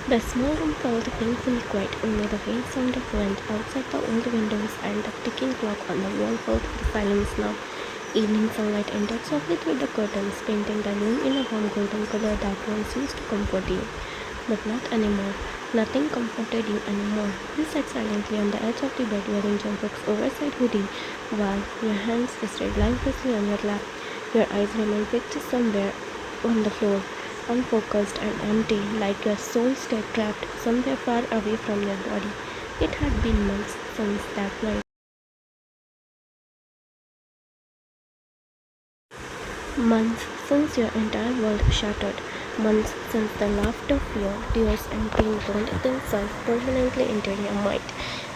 The small room felt painfully quiet, only the faint sound of wind outside the old windows and the ticking clock on the wall filled the silence now. Evening sunlight entered softly through the curtains, painting the room in a warm golden color that once used to comfort you. But not anymore. Nothing comforted you anymore. You sat silently on the edge of the bed wearing Jungkook's oversized hoodie, while your hands rested lifelessly on your lap. Your eyes remained fixed somewhere on the floor, unfocused and empty, like your soul stayed trapped somewhere far away from your body. It had been months since that night. Months since your entire world shattered. Months since the laughter, fear, tears, and pain burned themselves permanently into your mind.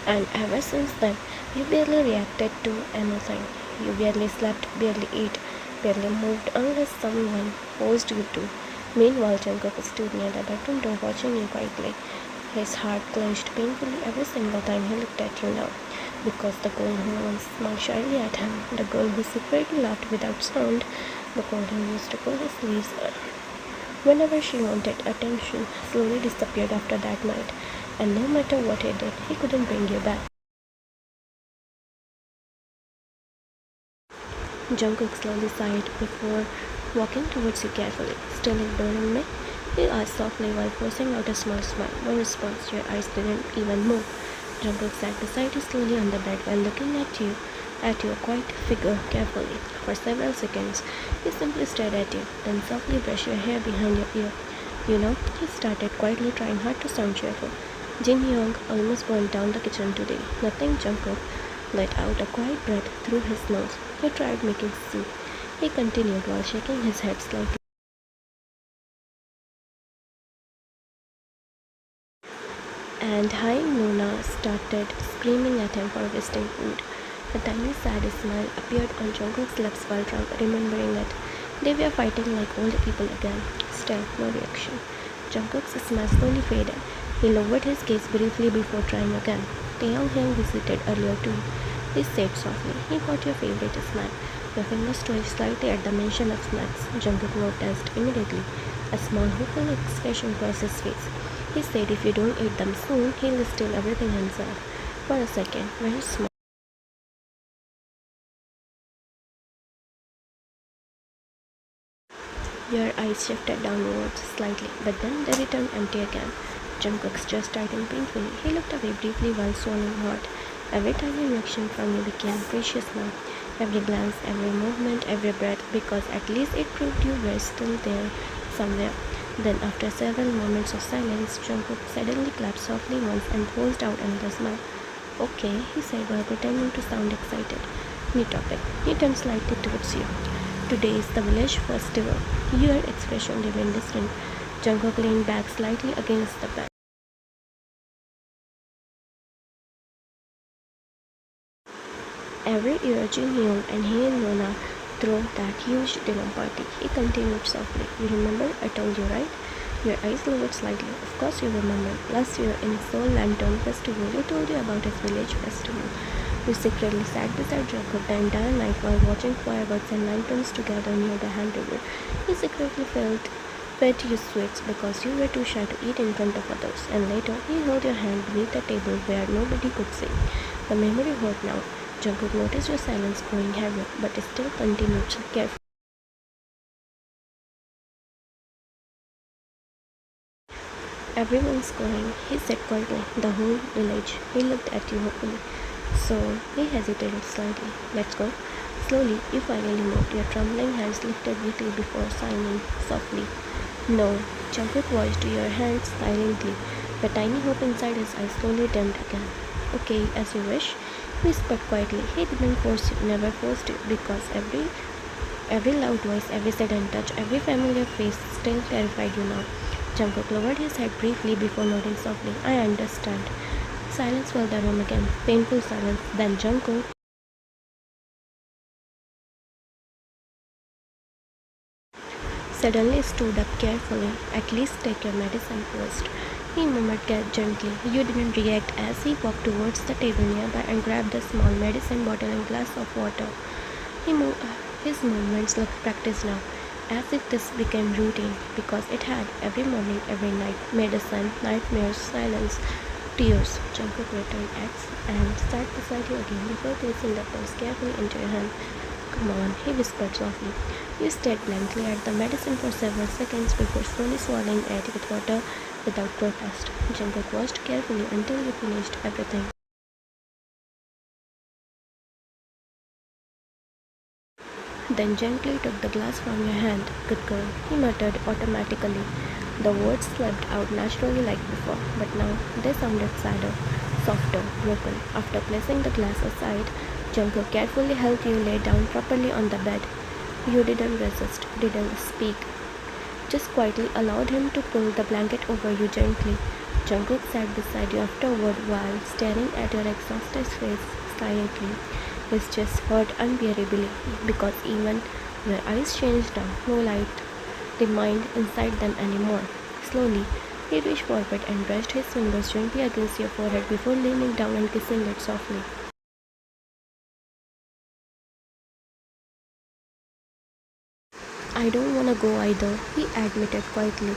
And ever since then, you barely reacted to anything. You barely slept, barely ate, barely moved unless someone forced you to. Meanwhile, Jungkook stood near the bedroom door watching you quietly. His heart clenched painfully every single time he looked at you now. Because the girl who once smiled shyly at him, the girl who secretly laughed without sound, the girl who used to pull his sleeves whenever she wanted attention, slowly disappeared after that night. And no matter what he did, he couldn't bring you back. Jungkook slowly sighed before walking towards you carefully. Still ignoring me? He asked softly while forcing out a small smile. No response, your eyes didn't even move. Jungkook sat beside you slowly on the bed while looking at your quiet figure carefully. For several seconds, he simply stared at you, then softly brushed your hair behind your ear. He started quietly trying hard to sound cheerful. Jin Young almost burned down the kitchen today. Nothing. Jungkook let out a quiet breath through his nose. He tried making soup. He continued while shaking his head slightly. And Hai Nona started screaming at him for wasting food. A tiny sad smile appeared on Jungkook's lips while remembering it. They were fighting like old people again. Still, no reaction. Jungkook's smile slowly faded. He lowered his gaze briefly before trying again. TAEHYUNG visited earlier too. He said softly, "He got your favorite snack." Your fingers twitched slightly at the mention of snacks. Jungkook noticed immediately. A small hopeful expression crossed his face. He said if you don't eat them soon, he'll steal everything himself. For a second, very small. Your eyes shifted downwards slightly, but then they returned empty again. Jungkook's chest tightened painfully. He looked away briefly while swallowing hard. Every tiny reaction from you became precious now. Every glance, every movement, every breath, because at least it proved you were still there somewhere. Then, after several moments of silence, Jungkook suddenly clapped softly once and forced out another smile. "Okay," he said while pretending to sound excited. "New topic." He turned slightly towards you. "Today is the village festival." Your expression remained distant. Jungkook leaned back slightly against the bed. Every year, Jin Hyung and he and Nona throw that huge dinner party. He continued softly. "You remember? I told you, right?" Your eyes lowered slightly. "Of course you remember. Last year in Seoul Lantern Festival, we told you about his village festival. We secretly sat beside Jacob the entire night while watching fireworks and lanterns together near the hand river. He secretly fed you sweets because you were too shy to eat in front of others. And later, he held your hand beneath the table where nobody could see." The memory hurt now. Jungkook noticed your silence growing heavier, but still continued carefully. "Everyone's going," he said quietly. "The whole village." He looked at you hopefully. "So," he hesitated slightly. "Let's go." Slowly, you finally moved. Your trembling hands lifted weakly before signing softly. "No." Jungkook voiced your hands silently. The tiny hope inside his eyes slowly dimmed again. "Okay, as you wish," he whispered quietly. He didn't force you, never forced you, because every loud voice, every sudden touch, every familiar face still terrified you now. Jungkook lowered his head briefly before nodding softly. "I understand." Silence filled the room again. Painful silence. Then Jungkook suddenly stood up carefully. "At least take your medicine first," he murmured gently. You didn't react as he walked towards the table nearby and grabbed the small medicine bottle and glass of water. His movements looked practiced now. as if this became routine, because it had every morning, every night, medicine, nightmares, silence, tears. Jungkook returned X and sat beside you again before placing the pills carefully into your hand. Come on, he whispered softly. You stared blankly at the medicine for several seconds before slowly swallowing it with water without protest. Jungkook watched carefully until you finished everything. Then gently took the glass from your hand. Good girl, he muttered automatically. The words slipped out naturally like before, but now they sounded sadder, softer, broken. After placing the glass aside, Jungkook carefully helped you lay down properly on the bed. You didn't resist, didn't speak, just quietly allowed him to pull the blanket over you gently. Jungkook sat beside you afterward while staring at your exhausted face silently. His chest hurt unbearably because even your eyes changed now, no light remained inside them anymore. Slowly, he reached forward and brushed his fingers gently against your forehead before leaning down and kissing it softly. I don't wanna go either, he admitted quietly.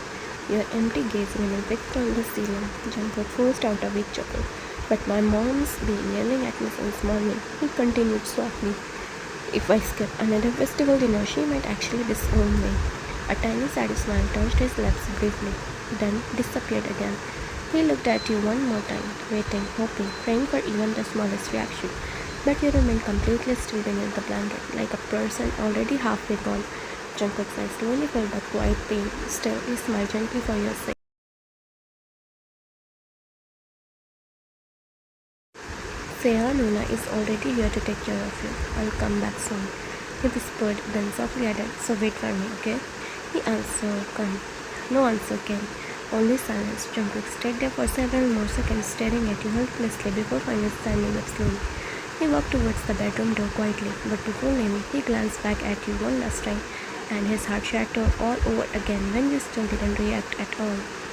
Your empty gaze remained fixed on the ceiling. Jungkook forced out a weak chuckle. But my mom's been yelling at me since morning, he continued softly. If I skip another festival dinner, she might actually disown me. A tiny sad smile touched his lips briefly, then disappeared again. He looked at you one more time, waiting, hoping, praying for even the smallest reaction. But you remained completely still beneath the blanket, like a person already halfway gone. Jungkook's eyes slowly felt the quiet pain. Still, he smiled gently for your sake. Seya Nuna is already here to take care of you. I'll come back soon, he whispered, then softly added, so wait for me, okay? He answered, come. No answer came, only silence. Jungkook stayed there for several more seconds, staring at you helplessly before finally standing up slowly. He walked towards the bedroom door quietly, but before leaving, he glanced back at you one last time, and his heart shattered all over again when you still didn't react at all.